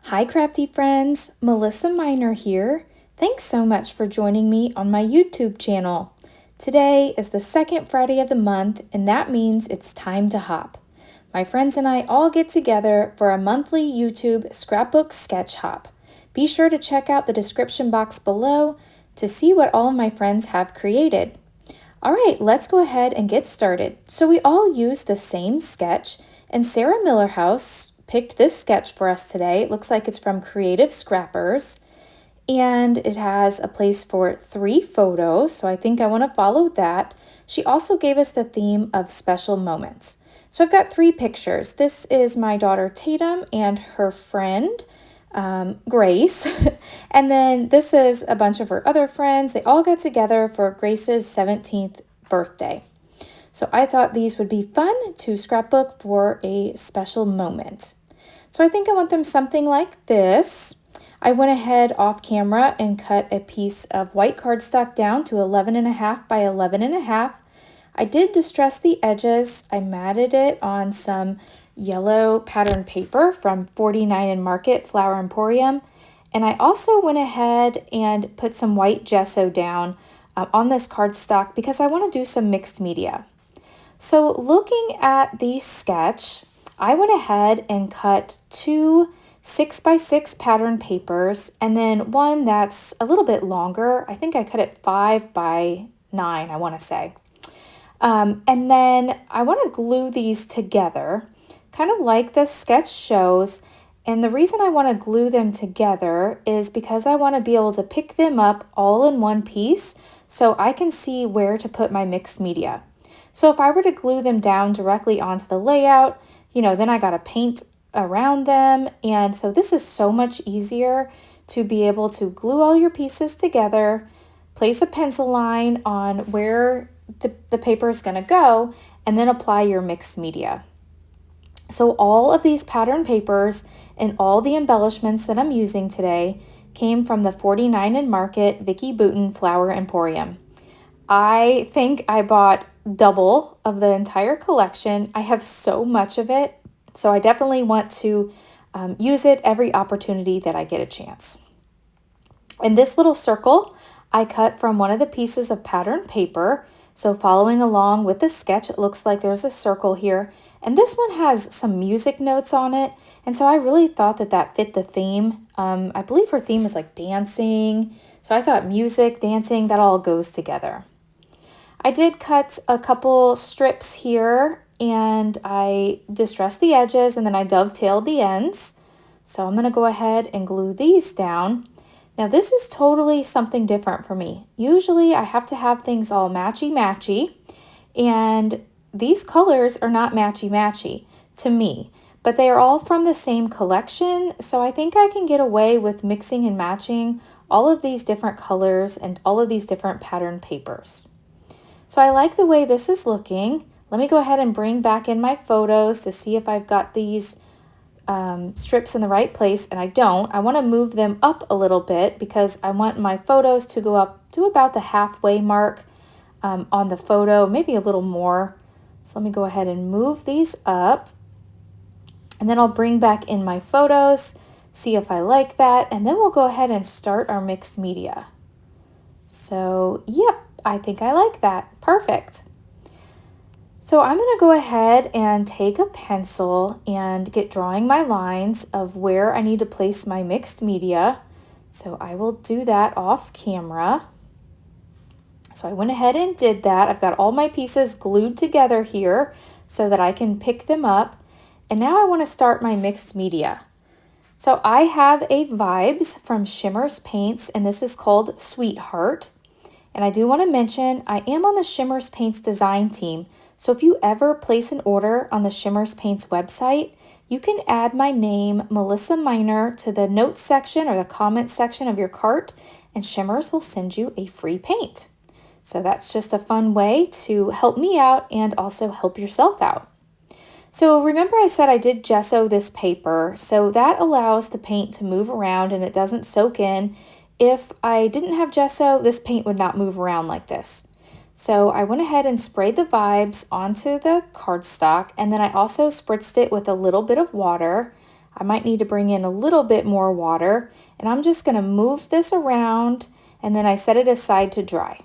Hi crafty friends, Melissa Minor here. Thanks so much for joining me on my YouTube channel. Today is the second Friday of the month and that means it's time to hop. My friends and I all get together for a monthly YouTube scrapbook sketch hop. Be sure to check out the description box below to see what all of my friends have created. Alright, let's go ahead and get started. So we all use the same sketch and Sarah Millerhouse picked this sketch for us today. It looks like it's from Creative Scrappers and it has a place for 3 photos, so I think I want to follow that. She also gave us the theme of special moments. So I've got 3 pictures. This is my daughter Tatum and her friend Grace, and then this is a bunch of her other friends. They all got together for Grace's 17th birthday. So I thought these would be fun to scrapbook for a special moment. So I think I want them something like this. I went ahead off camera and cut a piece of white cardstock down to 11.5 by 11.5. I did distress the edges. I matted it on some yellow pattern paper from 49 and Market Flower Emporium. And I also went ahead and put some white gesso down on this cardstock because I want to do some mixed media. So looking at the sketch, I went ahead and cut 2 6x6 pattern papers and then one that's a little bit longer. I think I cut it 5 by 9, I want to say. And then I want to glue these together, kind of like the sketch shows. And the reason I want to glue them together is because I want to be able to pick them up all in one piece so I can see where to put my mixed media. So if I were to glue them down directly onto the layout, then I got to paint around them. And so this is so much easier to be able to glue all your pieces together, place a pencil line on where the paper is going to go, and then apply your mixed media. So all of these pattern papers and all the embellishments that I'm using today came from the 49 and Market Vicki Boutin Flower Emporium. I think I bought double of the entire collection. I have so much of it, so I definitely want to use it every opportunity that I get a chance. And this little circle I cut from one of the pieces of pattern paper. So following along with the sketch, it looks like there's a circle here. And this one has some music notes on it. And so I really thought that that fit the theme. I believe her theme is like dancing. So I thought music, dancing, that all goes together. I did cut a couple strips here and I distressed the edges and then I dovetailed the ends. So I'm going to go ahead and glue these down. Now this is totally something different for me. Usually I have to have things all matchy-matchy, and these colors are not matchy-matchy to me, but they are all from the same collection, so I think I can get away with mixing and matching all of these different colors and all of these different pattern papers. So I like the way this is looking. Let me go ahead and bring back in my photos to see if I've got these strips in the right place, and I don't. I want to move them up a little bit because I want my photos to go up to about the halfway mark on the photo, maybe a little more. So let me go ahead and move these up, and then I'll bring back in my photos, see if I like that, and then we'll go ahead and start our mixed media. So yep, I think I like that. Perfect. So I'm going to go ahead and take a pencil and get drawing my lines of where I need to place my mixed media. So I will do that off camera. So I went ahead and did that. I've got all my pieces glued together here so that I can pick them up. And now I want to start my mixed media. So I have a Vibes from Shimmers Paints, and this is called Sweetheart. And I do want to mention I am on the Shimmers Paints design team. So if you ever place an order on the Shimmers Paints website, you can add my name, Melissa Minor, to the notes section or the comments section of your cart, and Shimmers will send you a free paint. So that's just a fun way to help me out and also help yourself out. So remember I said I did gesso this paper, so that allows the paint to move around and it doesn't soak in. If I didn't have gesso, this paint would not move around like this. So I went ahead and sprayed the Vibes onto the cardstock, and then I also spritzed it with a little bit of water. I might need to bring in a little bit more water, and I'm just going to move this around, and then I set it aside to dry.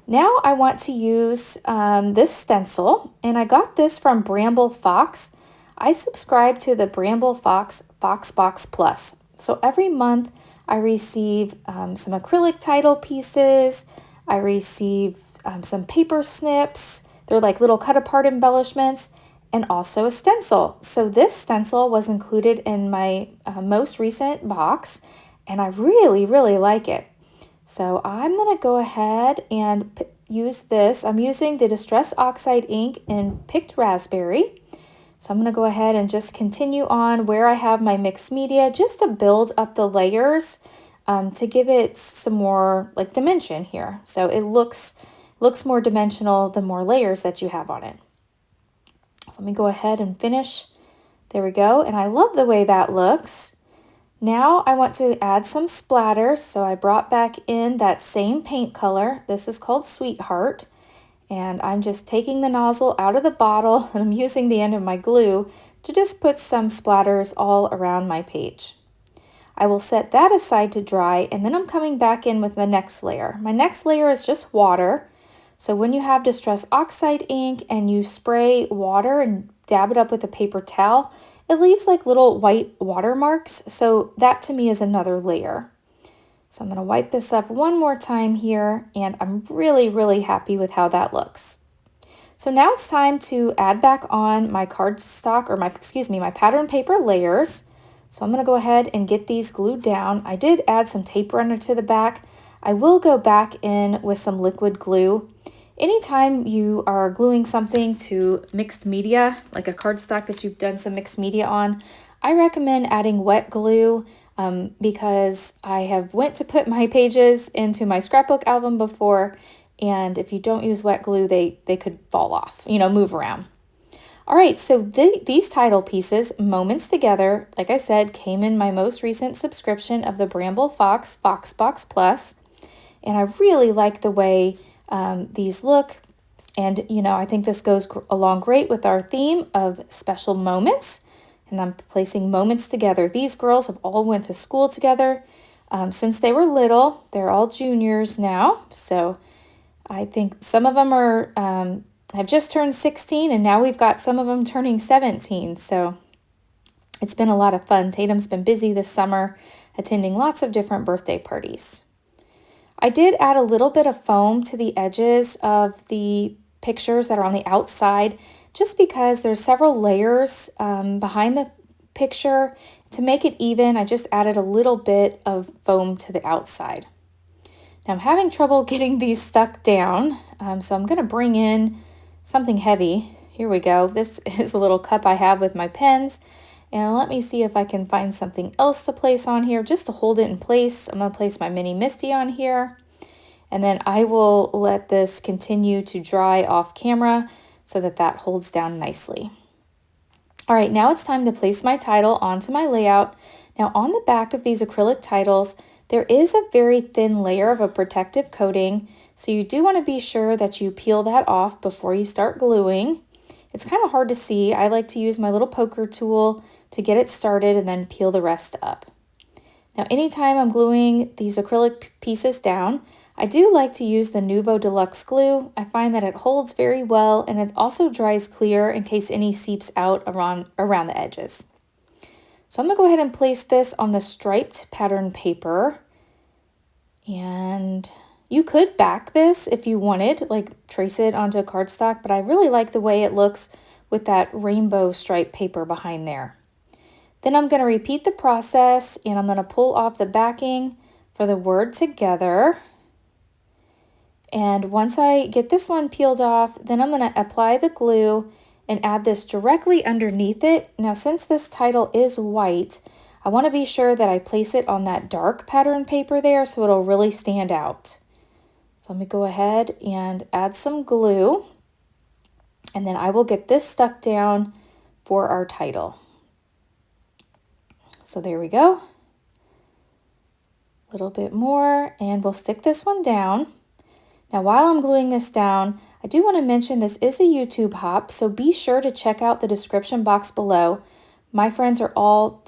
Now I want to use this stencil, and I got this from Bramble Fox. I subscribe to the Bramble Fox Box Plus. So every month I receive some acrylic title pieces, I receive some paper snips, they're like little cut apart embellishments, and also a stencil. So this stencil was included in my most recent box, and I really like it. So I'm going to go ahead and use this. I'm using the Distress Oxide ink in Picked Raspberry. So I'm going to go ahead and just continue on where I have my mixed media just to build up the layers to give it some more like dimension here. So it looks more dimensional the more layers that you have on it. So let me go ahead and finish. There we go. And I love the way that looks. Now I want to add some splatters, so I brought back in that same paint color. This is called Sweetheart, and I'm just taking the nozzle out of the bottle and I'm using the end of my glue to just put some splatters all around my page. I will set that aside to dry, and then I'm coming back in with the next layer. My next layer is just water. So when you have Distress Oxide ink and you spray water and dab it up with a paper towel, it leaves like little white watermarks, so that to me is another layer. So I'm going to wipe this up one more time here, and I'm really happy with how that looks. So now it's time to add back on my cardstock, or my pattern paper layers. So I'm going to go ahead and get these glued down. I did add some tape runner to the back. I will go back in with some liquid glue. Anytime you are gluing something to mixed media, like a cardstock that you've done some mixed media on, I recommend adding wet glue because I have went to put my pages into my scrapbook album before, and if you don't use wet glue, they could fall off, move around. All right, so these title pieces, Moments Together, like I said, came in my most recent subscription of the Bramble Fox Box Plus, and I really like the way these look, and I think this goes along great with our theme of special moments, and I'm placing moments together. These girls have all went to school together since they were little. They're all juniors now, so I think some of them are have just turned 16, and now we've got some of them turning 17, so it's been a lot of fun. Tatum's been busy this summer attending lots of different birthday parties. I did add a little bit of foam to the edges of the pictures that are on the outside, just because there's several layers behind the picture. To make it even, I just added a little bit of foam to the outside. Now I'm having trouble getting these stuck down, so I'm going to bring in something heavy. Here we go. This is a little cup I have with my pens. And let me see if I can find something else to place on here just to hold it in place. I'm going to place my mini Misty on here. And then I will let this continue to dry off camera so that holds down nicely. All right, now it's time to place my title onto my layout. Now on the back of these acrylic titles, there is a very thin layer of a protective coating. So you do want to be sure that you peel that off before you start gluing. It's kind of hard to see. I like to use my little poker tool to get it started and then peel the rest up. Now anytime I'm gluing these acrylic pieces down, I do like to use the Nuvo Deluxe glue. I find that it holds very well, and it also dries clear in case any seeps out around the edges. So I'm going to go ahead and place this on the striped pattern paper, and you could back this if you wanted, like trace it onto cardstock, but I really like the way it looks with that rainbow stripe paper behind there. Then I'm going to repeat the process, and I'm going to pull off the backing for the word together. And once I get this one peeled off, then I'm going to apply the glue and add this directly underneath it. Now, since this title is white, I want to be sure that I place it on that dark pattern paper there so it'll really stand out. So let me go ahead and add some glue, and then I will get this stuck down for our title. So there we go. A little bit more, and we'll stick this one down. Now, while I'm gluing this down, I do want to mention this is a YouTube hop, so be sure to check out the description box below. My friends are all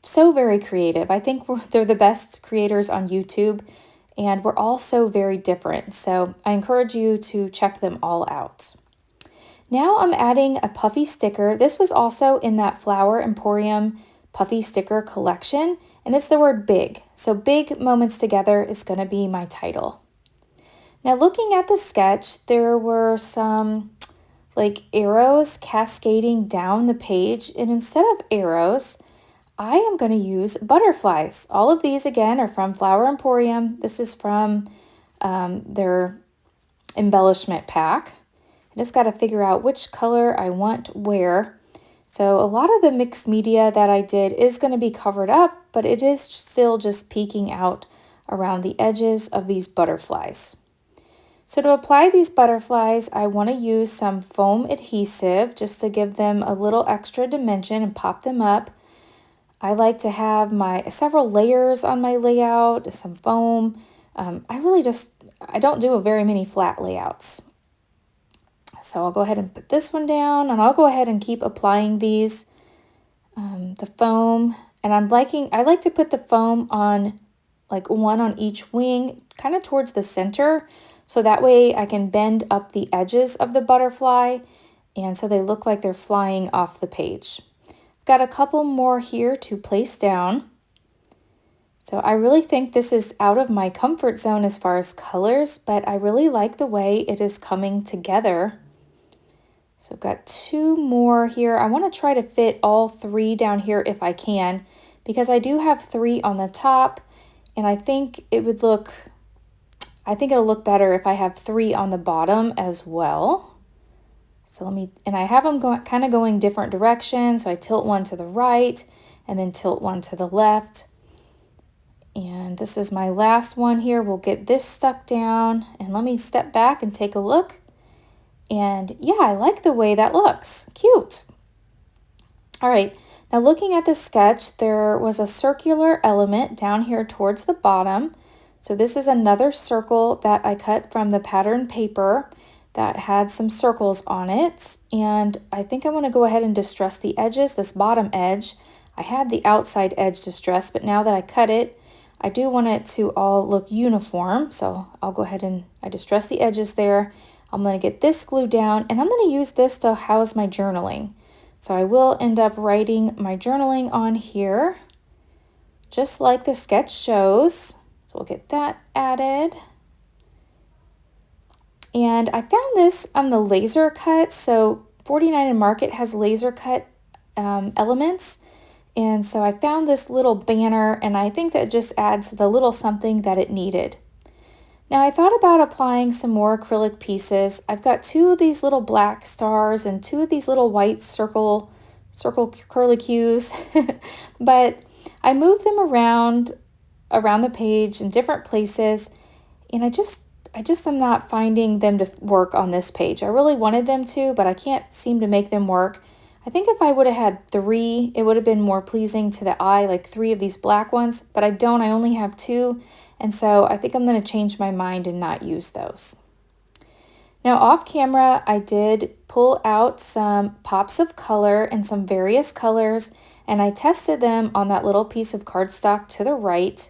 so very creative. I think they're the best creators on YouTube, and we're all so very different. So I encourage you to check them all out. Now I'm adding a puffy sticker. This was also in that Flower Emporium puffy sticker collection, and it's the word big. So Big Moments Together is going to be my title. Now looking at the sketch, there were some like arrows cascading down the page, and instead of arrows, I am going to use butterflies. All of these again are from Flower Emporium. This is from their embellishment pack. I just got to figure out which color I want where. So a lot of the mixed media that I did is going to be covered up, but it is still just peeking out around the edges of these butterflies. So to apply these butterflies, I want to use some foam adhesive just to give them a little extra dimension and pop them up. I like to have my several layers on my layout, some foam. I don't do very many flat layouts. So I'll go ahead and put this one down, and I'll go ahead and keep applying these, the foam. And I like to put the foam on like one on each wing, kind of towards the center, so that way I can bend up the edges of the butterfly, and so they look like they're flying off the page. I've got a couple more here to place down. So I really think this is out of my comfort zone as far as colors, but I really like the way it is coming together. So I've got two more here. I want to try to fit all three down here if I can, because I do have three on the top, and I think it'll look better if I have three on the bottom as well. So I have them kind of going different directions. So I tilt one to the right and then tilt one to the left. And this is my last one here. We'll get this stuck down, and let me step back and take a look. And yeah, I like the way that looks. Cute. All right, now looking at the sketch, there was a circular element down here towards the bottom. So this is another circle that I cut from the pattern paper that had some circles on it. And I think I want to go ahead and distress the edges, this bottom edge. I had the outside edge distressed, but now that I cut it, I do want it to all look uniform. So I'll go ahead and I distress the edges there. I'm going to get this glued down, and I'm going to use this to house my journaling. So I will end up writing my journaling on here, just like the sketch shows. So we'll get that added. And I found this on the laser cut. So 49 and Market has laser cut elements. And so I found this little banner, and I think that just adds the little something that it needed. Now I thought about applying some more acrylic pieces. I've got two of these little black stars and two of these little white circle curlicues, but I moved them around the page in different places, and I just am not finding them to work on this page. I really wanted them to, but I can't seem to make them work. I think if I would have had three, it would have been more pleasing to the eye, like three of these black ones, but I don't. I only have two. And so I think I'm going to change my mind and not use those. Now off camera, I did pull out some pops of color and some various colors, and I tested them on that little piece of cardstock to the right.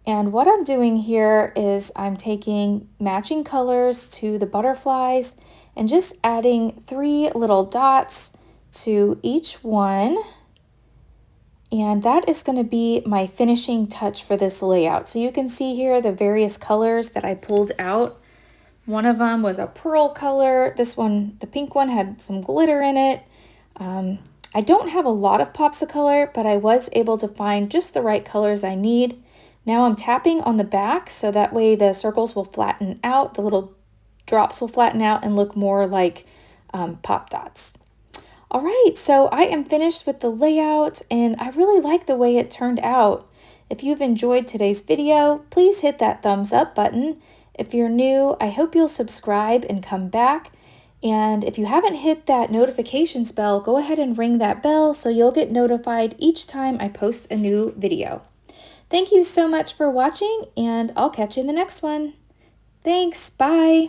And what I'm doing here is I'm taking matching colors to the butterflies and just adding 3 little dots to each one. And that is going to be my finishing touch for this layout. So you can see here the various colors that I pulled out. One of them was a pearl color. This one, the pink one, had some glitter in it. I don't have a lot of pops of color, but I was able to find just the right colors I need. Now I'm tapping on the back so that way the circles will flatten out, the little drops will flatten out and look more like pop dots. All right, so I am finished with the layout, and I really like the way it turned out. If you've enjoyed today's video, please hit that thumbs up button. If you're new, I hope you'll subscribe and come back. And if you haven't hit that notifications bell, go ahead and ring that bell so you'll get notified each time I post a new video. Thank you so much for watching, and I'll catch you in the next one. Thanks, bye.